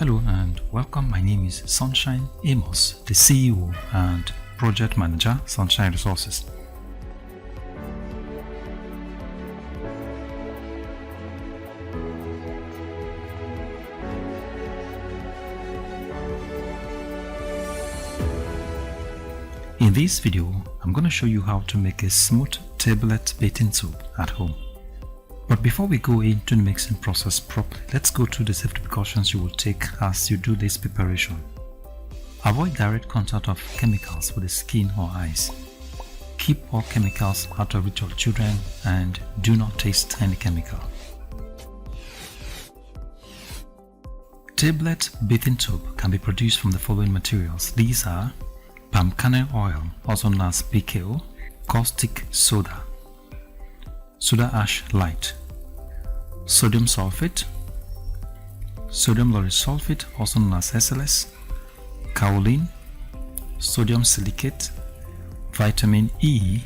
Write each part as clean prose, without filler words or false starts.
Hello and welcome. My name is Sunshine Amos, the CEO and Project Manager, Sunshine Resources. In this video, I'm going to show you how to make a smooth tablet bathing soap at home. But before we go into the mixing process properly, let's go through the safety precautions you will take as you do this preparation. Avoid direct contact of chemicals with the skin or eyes. Keep all chemicals out of reach of children and do not taste any chemical. Tablet bathing soap can be produced from the following materials. These are palm kernel oil, also known as PKO, caustic soda, soda ash light, sodium sulfate, sodium lauryl sulfate, also known as SLS, kaolin, sodium silicate, vitamin E,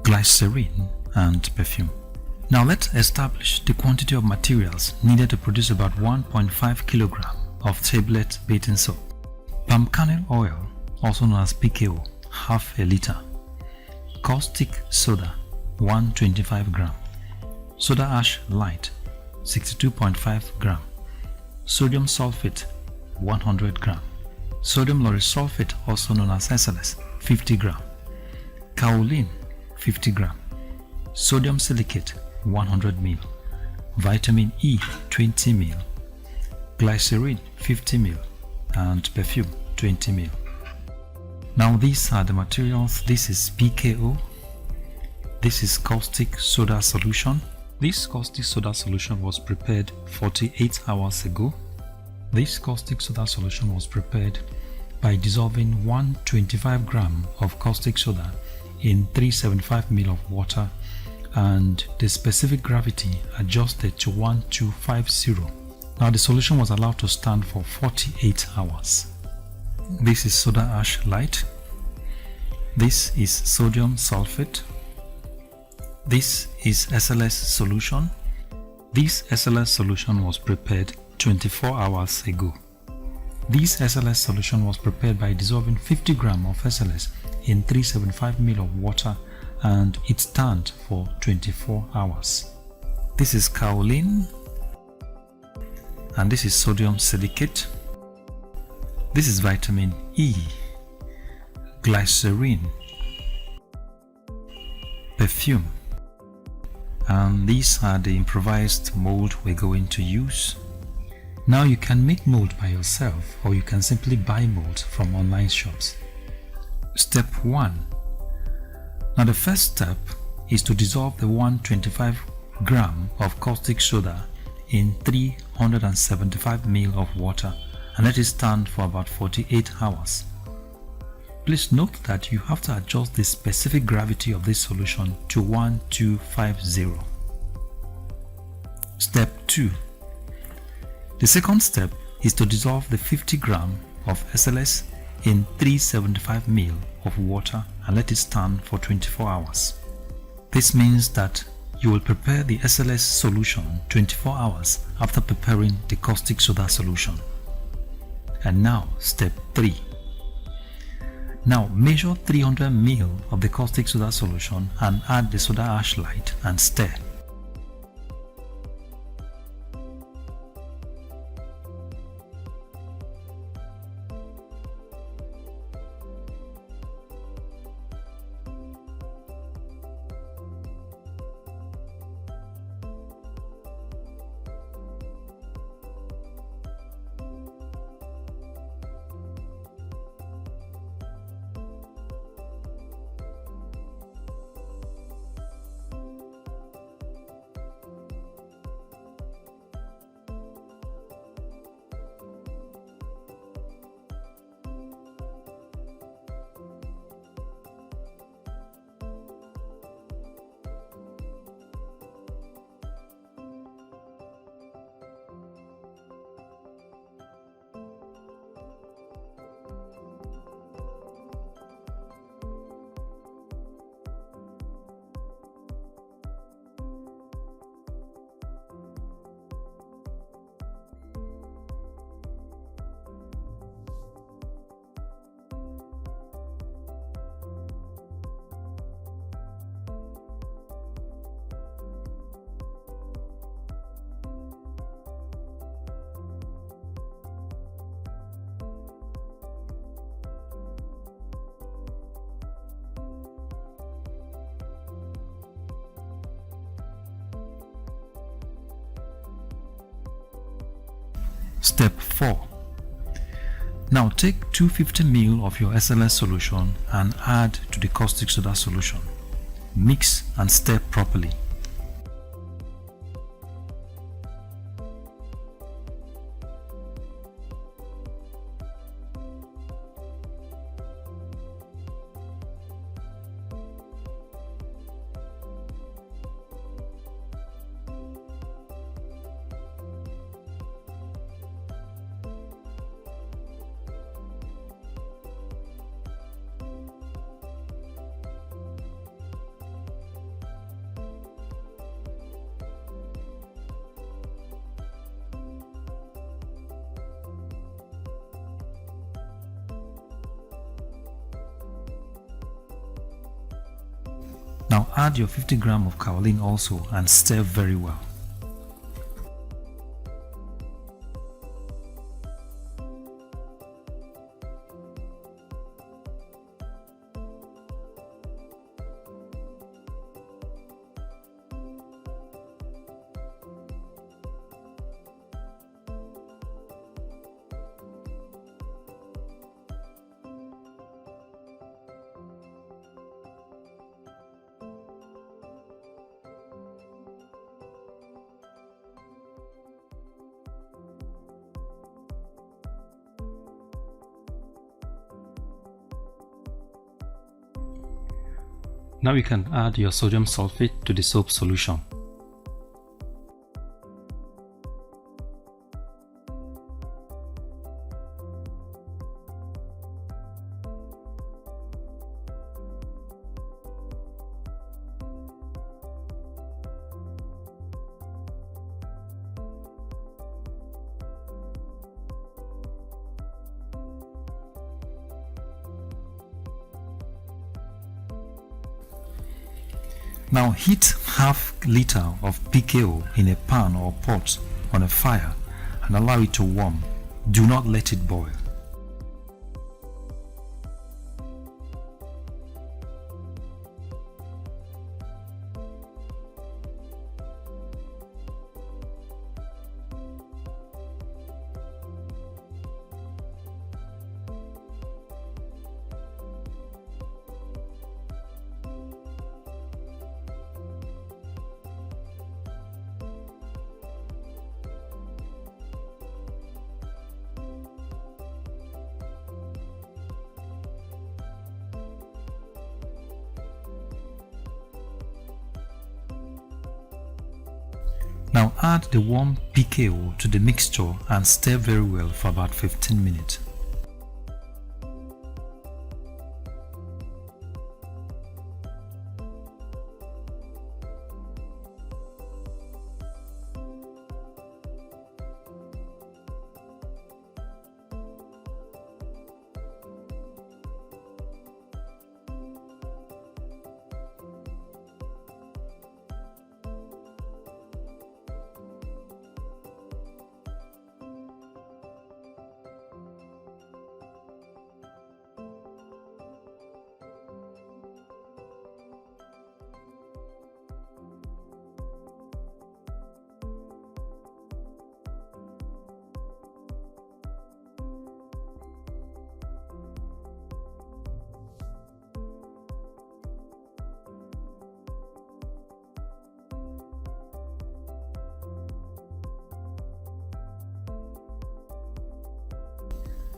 glycerin, and perfume. Now let's establish the quantity of materials needed to produce about 1.5 kg of tablet bathing soap. Palm kernel oil, also known as PKO, half a liter, caustic soda 125 gram, soda ash light 62.5 gram, sodium sulfate 100 gram, sodium lauryl sulfate, also known as SLS, 50 gram, kaolin 50 gram, sodium silicate 100 ml, vitamin E 20 ml, glycerin 50 ml, and perfume 20 ml. Now these are the materials. This is PKO. This is caustic soda solution. This caustic soda solution was prepared 48 hours ago. This caustic soda solution was prepared by dissolving 125 gram of caustic soda in 375 ml of water and the specific gravity adjusted to 1250. Now the solution was allowed to stand for 48 hours. This is soda ash light. This is sodium sulfate. This is SLS solution. This SLS solution was prepared 24 hours ago. This SLS solution was prepared by dissolving 50 gram of SLS in 375 ml of water and it stand for 24 hours. This is kaolin and this is sodium silicate. This is vitamin E, glycerin, perfume, and these are the improvised mold we're going to use. Now you can make mold by yourself or you can simply buy mold from online shops. Step 1. Now the first step is to dissolve the 125 gram of caustic soda in 375 ml of water and let it stand for about 48 hours. Please note that you have to adjust the specific gravity of this solution to 1250. Step 2. The second step is to dissolve the 50 gram of SLS in 375 ml of water and let it stand for 24 hours. This means that you will prepare the SLS solution 24 hours after preparing the caustic soda solution. And now step 3. Now measure 300 ml of the caustic soda solution and add the soda ash light and stir. Step 4. Now take 250 ml of your SLS solution and add to the caustic soda solution. Mix and stir properly. Now add your 50 gram of kaolin also and stir very well. Now you can add your sodium sulfate to the soap solution. Now heat half liter of PKO in a pan or pot on a fire and allow it to warm. Do not let it boil. Now add the warm PKO to the mixture and stir very well for about 15 minutes.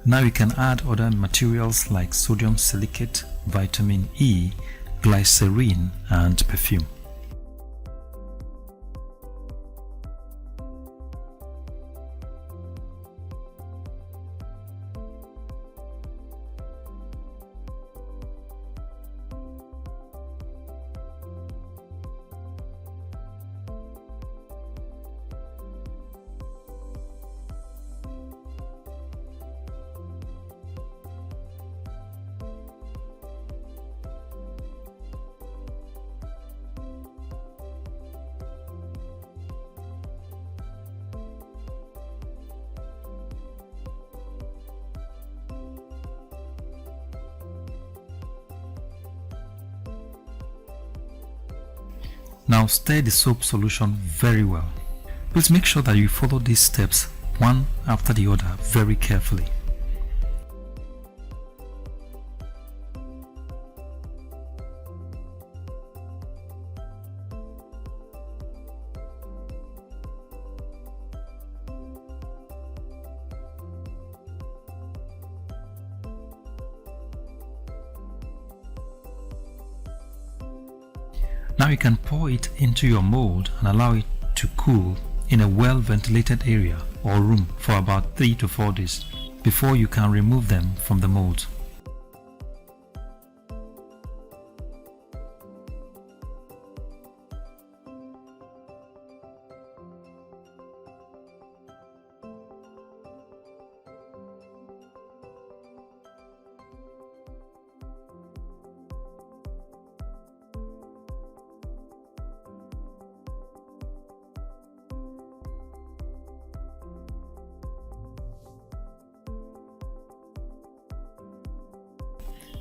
Now you can add other materials like sodium silicate, vitamin E, glycerin and perfume. Now stir the soap solution very well. Please make sure that you follow these steps one after the other very carefully. Now you can pour it into your mold and allow it to cool in a well-ventilated area or room for about 3 to 4 days before you can remove them from the mold.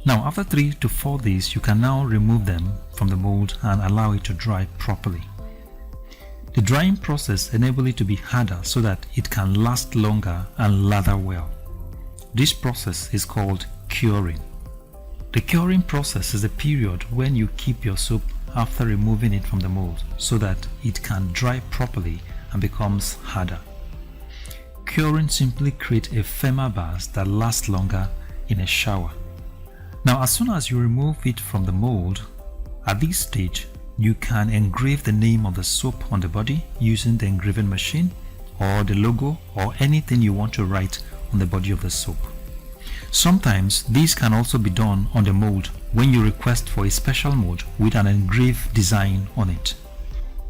Now after 3 to 4 days, you can now remove them from the mold and allow it to dry properly. The drying process enables it to be harder so that it can last longer and lather well. This process is called curing. The curing process is a period when you keep your soap after removing it from the mold so that it can dry properly and becomes harder. Curing simply creates a firmer base that lasts longer in a shower. Now as soon as you remove it from the mold, at this stage you can engrave the name of the soap on the body using the engraving machine or the logo or anything you want to write on the body of the soap. Sometimes this can also be done on the mold when you request for a special mold with an engraved design on it.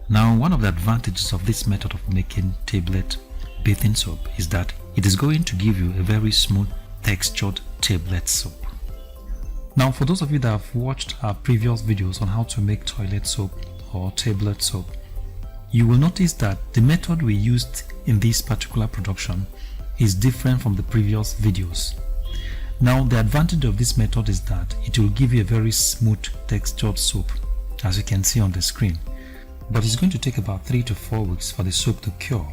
Now one of the advantages of this method of making tablet bathing soap is that it is going to give you a very smooth textured tablet soap. Now for those of you that have watched our previous videos on how to make toilet soap or tablet soap, you will notice that the method we used in this particular production is different from the previous videos. Now the advantage of this method is that it will give you a very smooth textured soap, as you can see on the screen, but it's going to take about 3 to 4 weeks for the soap to cure,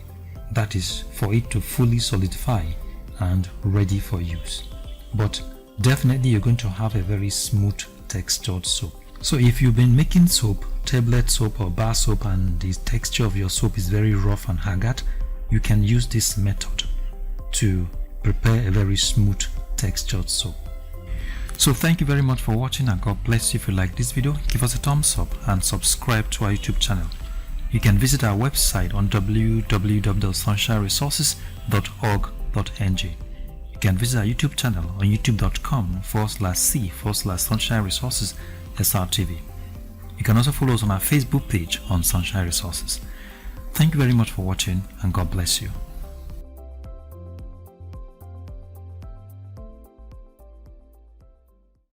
that is for it to fully solidify and ready for use. But definitely you're going to have a very smooth textured soap. So if you've been making soap, tablet soap or bar soap, and the texture of your soap is very rough and haggard, you can use this method to prepare a very smooth textured soap. So thank you very much for watching, and God bless you. If you like this video, give us a thumbs up and subscribe to our YouTube channel. You can visit our website on www.sunshineresources.org.ng. You can visit our YouTube channel on youtube.com/c/Sunshine Resources SRTV. You can also follow us on our Facebook page on Sunshine Resources. Thank you very much for watching, and God bless you.